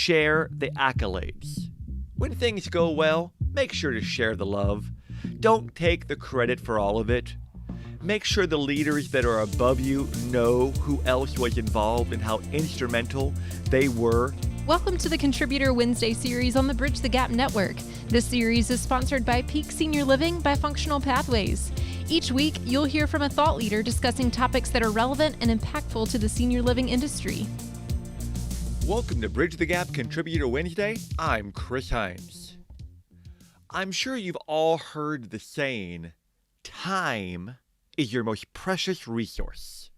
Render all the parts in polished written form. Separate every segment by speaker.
Speaker 1: share the accolades. When things go well, make sure to share the love. Don't take the credit for all of it. Make sure the leaders that are above you know who else was involved and how instrumental they were.
Speaker 2: Welcome to the Contributor Wednesday series on the Bridge the Gap Network. This series is sponsored by Peak Senior Living by Functional Pathways. Each week, you'll hear from a thought leader discussing topics that are relevant and impactful to the senior living industry.
Speaker 1: Welcome to Bridge the Gap Contributor Wednesday. I'm Chris Heinz. I'm sure you've all heard the saying, time is your most precious resource.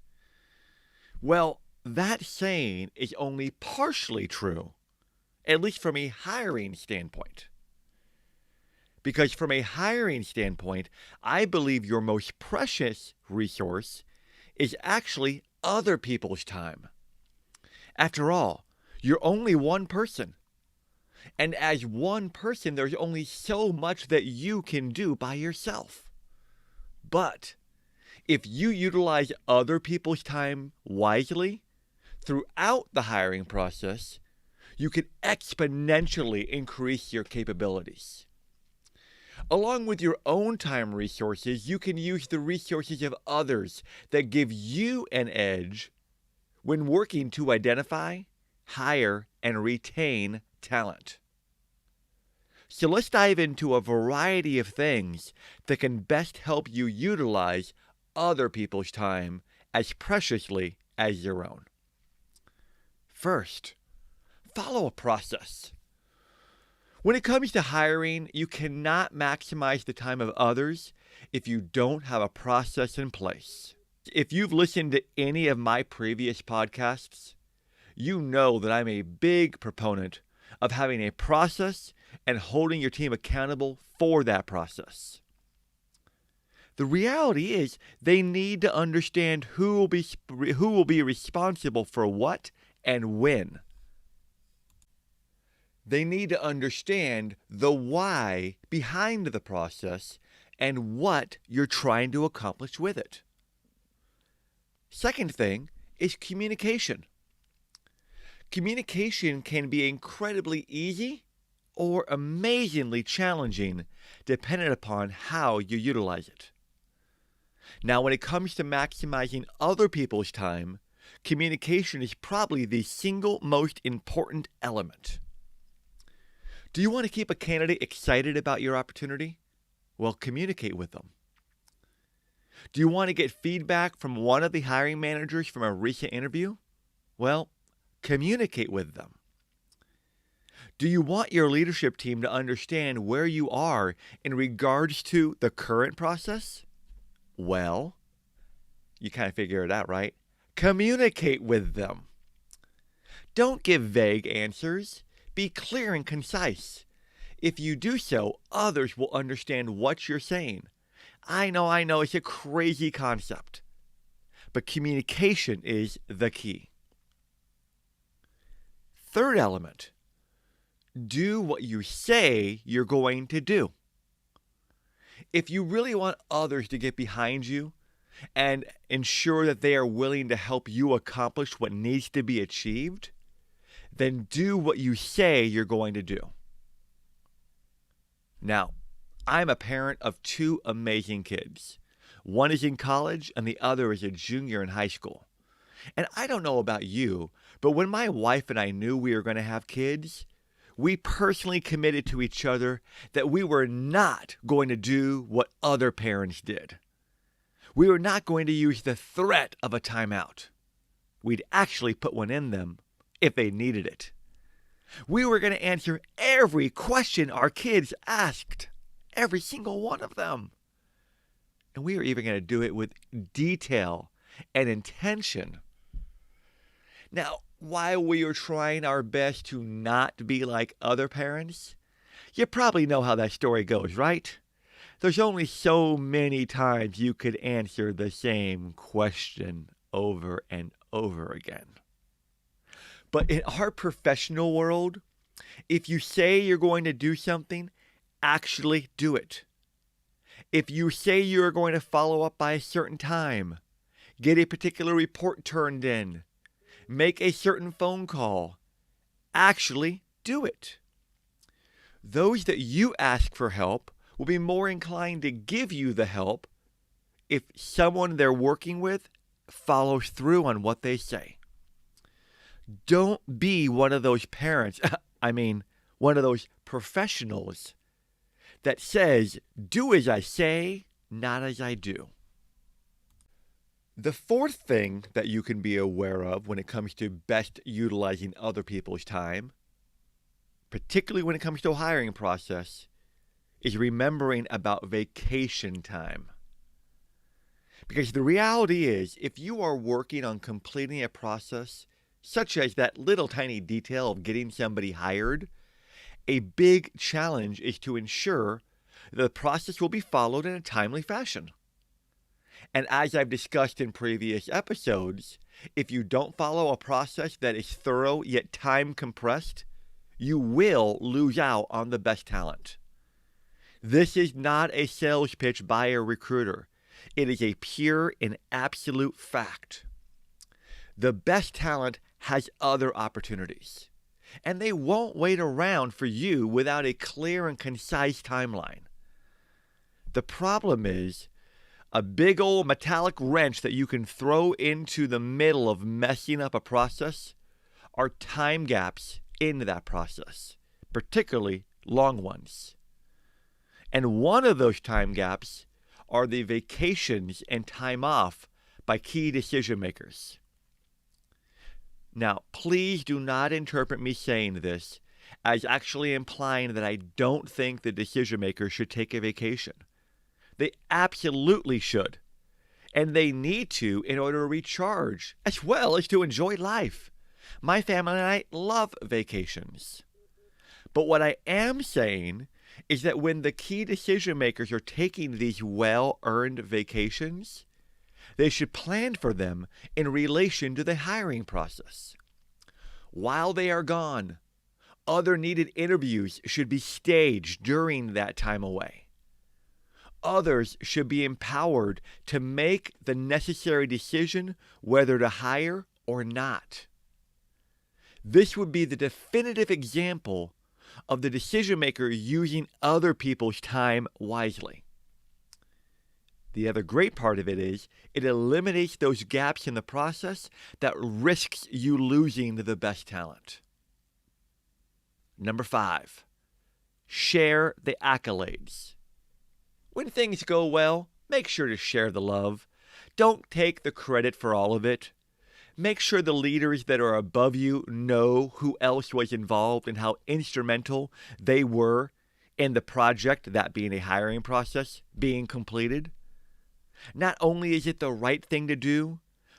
Speaker 1: Well, that saying is only partially true, at least from a hiring standpoint. Because from a hiring standpoint, I believe your most precious resource is actually other people's time. After all, you're only one person. And as one person, there's only so much that you can do by yourself. But if you utilize other people's time wisely throughout the hiring process, you can exponentially increase your capabilities. Along with your own time resources, you can use the resources of others that give you an edge when working to identify, hire, and retain talent. So let's dive into a variety of things that can best help you utilize other people's time as preciously as your own. First, follow a process. When it comes to hiring, you cannot maximize the time of others if you don't have a process in place. If you've listened to any of my previous podcasts, you know that I'm a big proponent of having a process and holding your team accountable for that process. The reality is they need to understand who will be responsible for what and when. They need to understand the why behind the process and what you're trying to accomplish with it. Second thing is communication. Communication can be incredibly easy or amazingly challenging depending upon how you utilize it. Now, when it comes to maximizing other people's time, communication is probably the single most important element. Do you want to keep a candidate excited about your opportunity? Well, communicate with them. Do you want to get feedback from one of the hiring managers from a recent interview? Well, communicate with them. Do you want your leadership team to understand where you are in regards to the current process? Well, you kind of figure it out, right? Communicate with them. Don't give vague answers. Be clear and concise. If you do so, others will understand what you're saying. I know, it's a crazy concept. But communication is the key. Third element, do what you say you're going to do. If you really want others to get behind you and ensure that they are willing to help you accomplish what needs to be achieved, then do what you say you're going to do. Now, I'm a parent of two amazing kids. One is in college and the other is a junior in high school. And I don't know about you, but when my wife and I knew we were going to have kids, we personally committed to each other that we were not going to do what other parents did. We were not going to use the threat of a timeout. We'd actually put one in them if they needed it. We were going to answer every question our kids asked, every single one of them. And we were even going to do it with detail and intention. Now, while we were trying our best to not be like other parents, you probably know how that story goes, right? There's only so many times you could answer the same question over and over again. But in our professional world, if you say you're going to do something, actually do it. If you say you're going to follow up by a certain time, get a particular report turned in, make a certain phone call, actually do it. Those that you ask for help will be more inclined to give you the help if someone they're working with follows through on what they say. Don't be one of those parents, one of those professionals that says, do as I say, not as I do. The fourth thing that you can be aware of when it comes to best utilizing other people's time, particularly when it comes to a hiring process, is remembering about vacation time. Because the reality is, if you are working on completing a process, such as that little tiny detail of getting somebody hired, a big challenge is to ensure that the process will be followed in a timely fashion. And as I've discussed in previous episodes, if you don't follow a process that is thorough yet time compressed, you will lose out on the best talent. This is not a sales pitch by a recruiter. It is a pure and absolute fact. The best talent has other opportunities, and they won't wait around for you without a clear and concise timeline. The problem is a big old metallic wrench that you can throw into the middle of messing up a process are time gaps in that process, particularly long ones. And one of those time gaps are the vacations and time off by key decision makers. Now, please do not interpret me saying this as actually implying that I don't think the decision makers should take a vacation. They absolutely should. And they need to in order to recharge, as well as to enjoy life. My family and I love vacations. But what I am saying is that when the key decision makers are taking these well-earned vacations, they should plan for them in relation to the hiring process. While they are gone, other needed interviews should be staged during that time away. Others should be empowered to make the necessary decision whether to hire or not. This would be the definitive example of the decision maker using other people's time wisely. The other great part of it is it eliminates those gaps in the process that risks you losing the best talent. Number 5, share the accolades. When things go well, make sure to share the love. Don't take the credit for all of it. Make sure the leaders that are above you know who else was involved and how instrumental they were in the project, that being a hiring process, being completed. Not only is it the right thing to do,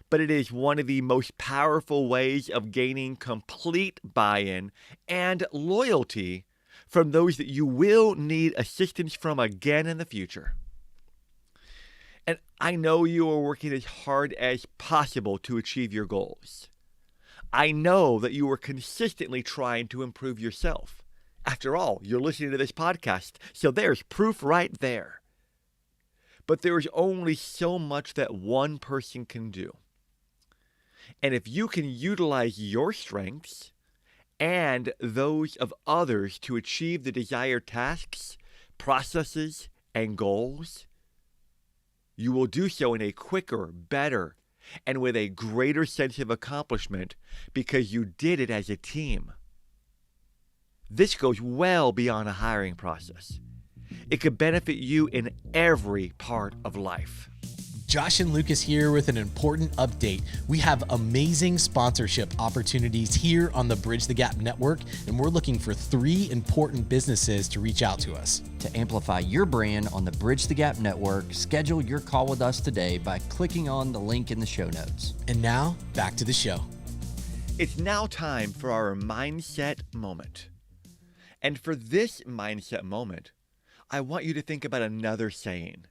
Speaker 1: but it is one of the most powerful ways of gaining complete buy-in and loyalty from those that you will need assistance from again in the future. And I know you are working as hard as possible to achieve your goals. I know that you are consistently trying to improve yourself. After all, you're listening to this podcast, so there's proof right there. But there is only so much that one person can do. And if you can utilize your strengths and those of others to achieve the desired tasks, processes, and goals, you will do so in a quicker, better, and with a greater sense of accomplishment because you did it as a team. This goes well beyond a hiring process. It could benefit you in every part of life.
Speaker 3: Josh and Lucas here with an important update. We have amazing sponsorship opportunities here on the Bridge the Gap Network, and we're looking for 3 important businesses to reach out to us.
Speaker 4: To amplify your brand on the Bridge the Gap Network, schedule your call with us today by clicking on the link in the show notes.
Speaker 3: And now, back to the show.
Speaker 1: It's now time for our mindset moment. And for this mindset moment, I want you to think about another saying.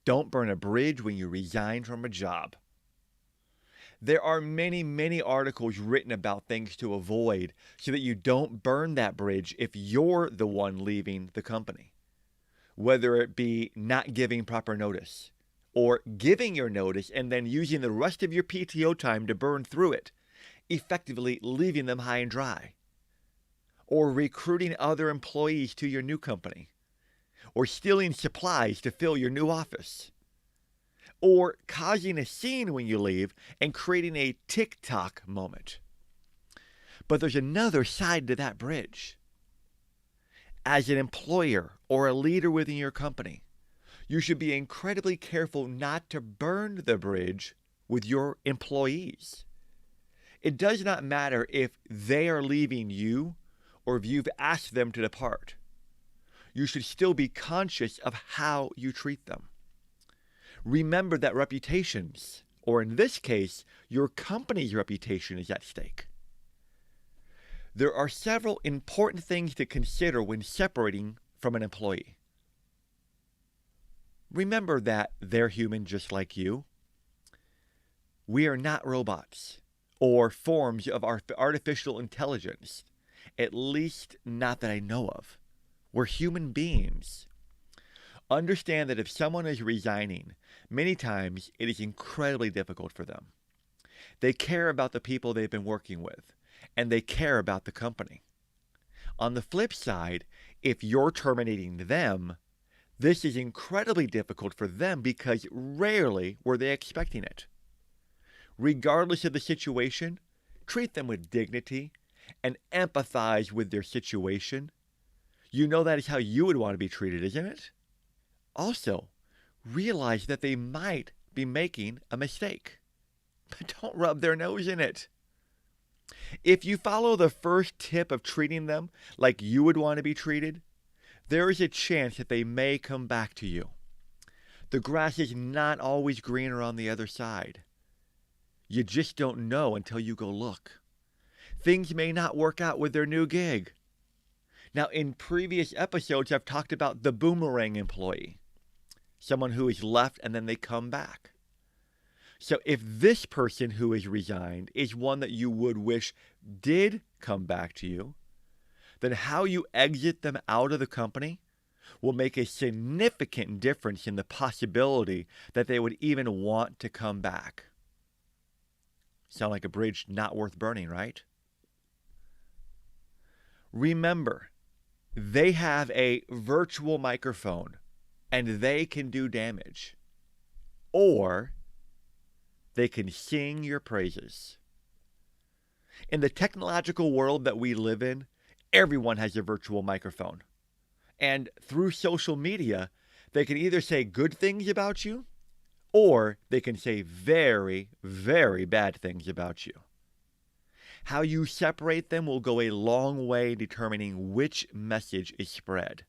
Speaker 1: Don't burn a bridge when you resign from a job. There are many, many articles written about things to avoid so that you don't burn that bridge if you're the one leaving the company. Whether it be not giving proper notice or giving your notice and then using the rest of your PTO time to burn through it, effectively leaving them high and dry. or recruiting other employees to your new company, or stealing supplies to fill your new office, or causing a scene when you leave and creating a TikTok moment. But there's another side to that bridge. As an employer or a leader within your company, you should be incredibly careful not to burn the bridge with your employees. It does not matter if they are leaving you or if you've asked them to depart. You should still be conscious of how you treat them. Remember that reputations, or in this case, your company's reputation, is at stake. There are several important things to consider when separating from an employee. Remember that they're human just like you. We are not robots or forms of artificial intelligence, at least not that I know of. We're human beings. Understand that if someone is resigning, many times it is incredibly difficult for them. They care about the people they've been working with, and they care about the company. On the flip side, if you're terminating them, this is incredibly difficult for them because rarely were they expecting it. Regardless of the situation, treat them with dignity and empathize with their situation. You know that is how you would want to be treated, isn't it? Also, realize that they might be making a mistake, but don't rub their nose in it. If you follow the first tip of treating them like you would want to be treated, there is a chance that they may come back to you. The grass is not always greener on the other side. You just don't know until you go look. Things may not work out with their new gig. Now, in previous episodes, I've talked about the boomerang employee, someone who is left and then they come back. So if this person who is resigned is one that you would wish did come back to you, then how you exit them out of the company will make a significant difference in the possibility that they would even want to come back. Sound like a bridge not worth burning, right? Remember, they have a virtual microphone and they can do damage. Or they can sing your praises. In the technological world that we live in, everyone has a virtual microphone. And through social media, they can either say good things about you, or they can say very, very bad things about you. How you separate them will go a long way determining which message is spread.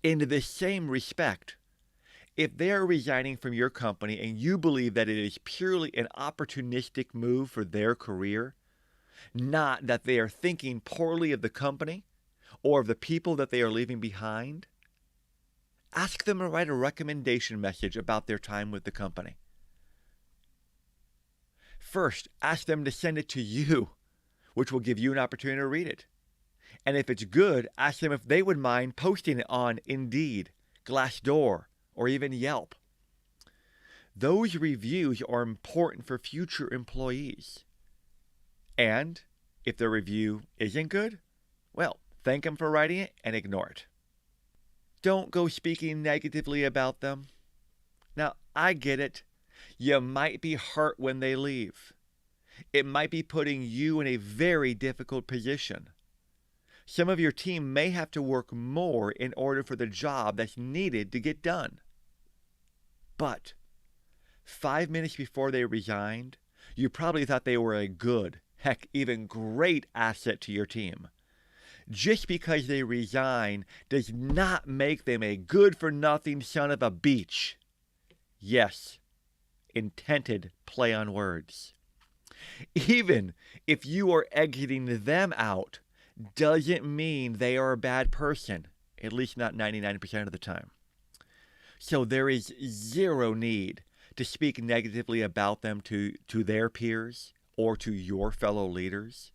Speaker 1: In the same respect, if they are resigning from your company and you believe that it is purely an opportunistic move for their career, not that they are thinking poorly of the company or of the people that they are leaving behind, ask them to write a recommendation message about their time with the company. First, ask them to send it to you, which will give you an opportunity to read it. And if it's good, ask them if they would mind posting it on Indeed, Glassdoor, or even Yelp. Those reviews are important for future employees. And if their review isn't good, well, thank them for writing it and ignore it. Don't go speaking negatively about them. Now, I get it. You might be hurt when they leave. It might be putting you in a very difficult position. Some of your team may have to work more in order for the job that's needed to get done. But 5 minutes before they resigned, you probably thought they were a good, heck, even great asset to your team. Just because they resign does not make them a good-for-nothing son of a beach. Yes, intended play on words. Even if you are exiting them out, doesn't mean they are a bad person, at least not 99% of the time. So there is zero need to speak negatively about them to their peers or to your fellow leaders.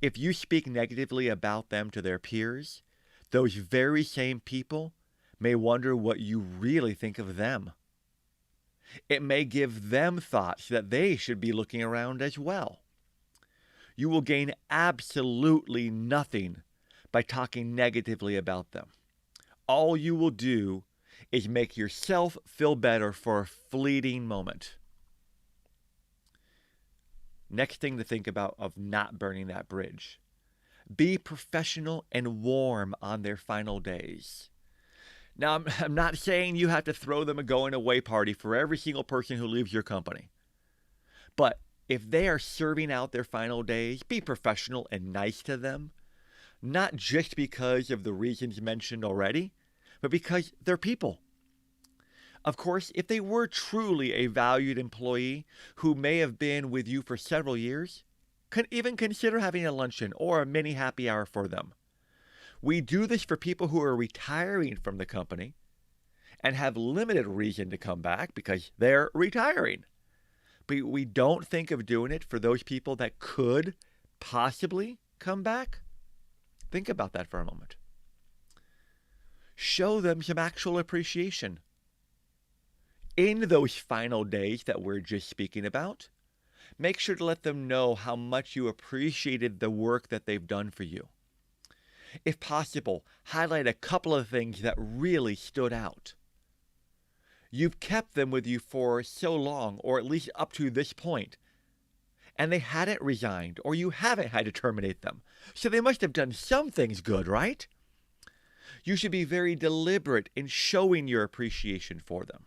Speaker 1: If you speak negatively about them to their peers, those very same people may wonder what you really think of them. It may give them thoughts that they should be looking around as well. You will gain absolutely nothing by talking negatively about them. All you will do is make yourself feel better for a fleeting moment. Next thing to think about of not burning that bridge. Be professional and warm on their final days. Now, I'm not saying you have to throw them a going away party for every single person who leaves your company. But if they are serving out their final days, be professional and nice to them. Not just because of the reasons mentioned already, but because they're people. Of course, if they were truly a valued employee who may have been with you for several years, even consider having a luncheon or a mini happy hour for them. We do this for people who are retiring from the company and have limited reason to come back because they're retiring. But we don't think of doing it for those people that could possibly come back. Think about that for a moment. Show them some actual appreciation. In those final days that we're just speaking about, make sure to let them know how much you appreciated the work that they've done for you. If possible, highlight a couple of things that really stood out. You've kept them with you for so long, or at least up to this point, and they hadn't resigned, or you haven't had to terminate them. So they must have done some things good, right? You should be very deliberate in showing your appreciation for them.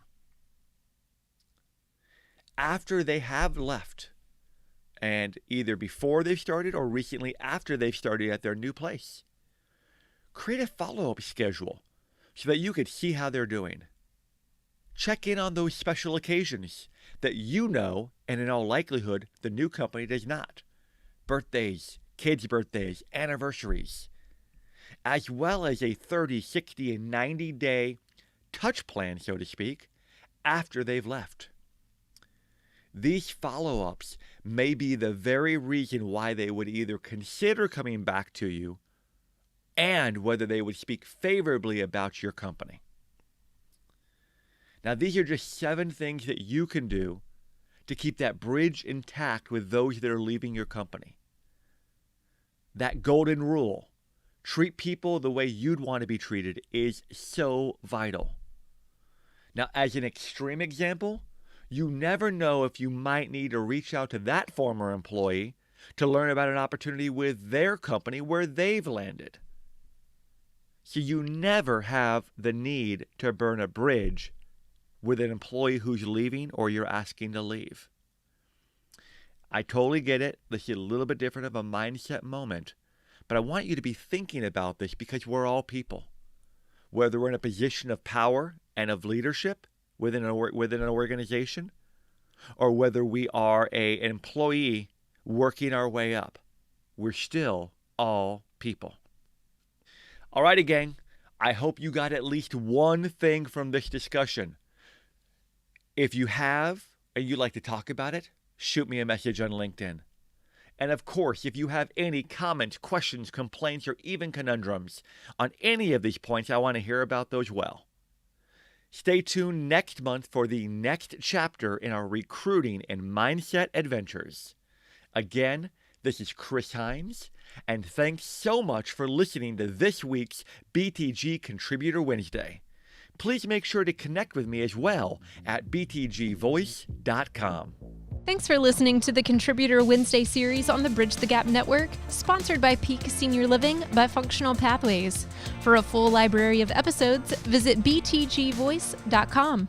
Speaker 1: After they have left, and either before they've started or recently after they've started at their new place, create a follow-up schedule so that you could see how they're doing. Check in on those special occasions that you know, and in all likelihood, the new company does not. Birthdays, kids' birthdays, anniversaries, as well as a 30, 60, and 90-day touch plan, so to speak, after they've left. These follow-ups may be the very reason why they would either consider coming back to you and whether they would speak favorably about your company. Now, these are just 7 things that you can do to keep that bridge intact with those that are leaving your company. That golden rule, treat people the way you'd want to be treated, is so vital. Now, as an extreme example, you never know if you might need to reach out to that former employee to learn about an opportunity with their company where they've landed. So you never have the need to burn a bridge with an employee who's leaving or you're asking to leave. I totally get it. This is a little bit different of a mindset moment, but I want you to be thinking about this because we're all people. Whether we're in a position of power and of leadership within an organization, or whether we are an employee working our way up, we're still all people. All righty, gang. I hope you got at least one thing from this discussion. If you have, and you'd like to talk about it, shoot me a message on LinkedIn. And of course, if you have any comments, questions, complaints, or even conundrums on any of these points, I want to hear about those well. Stay tuned next month for the next chapter in our recruiting and mindset adventures. Again, this is Chris Heinz, and thanks so much for listening to this week's BTG Contributor Wednesday. Please make sure to connect with me as well at btgvoice.com.
Speaker 2: Thanks for listening to the Contributor Wednesday series on the Bridge the Gap Network, sponsored by Peak Senior Living by Functional Pathways. For a full library of episodes, visit btgvoice.com.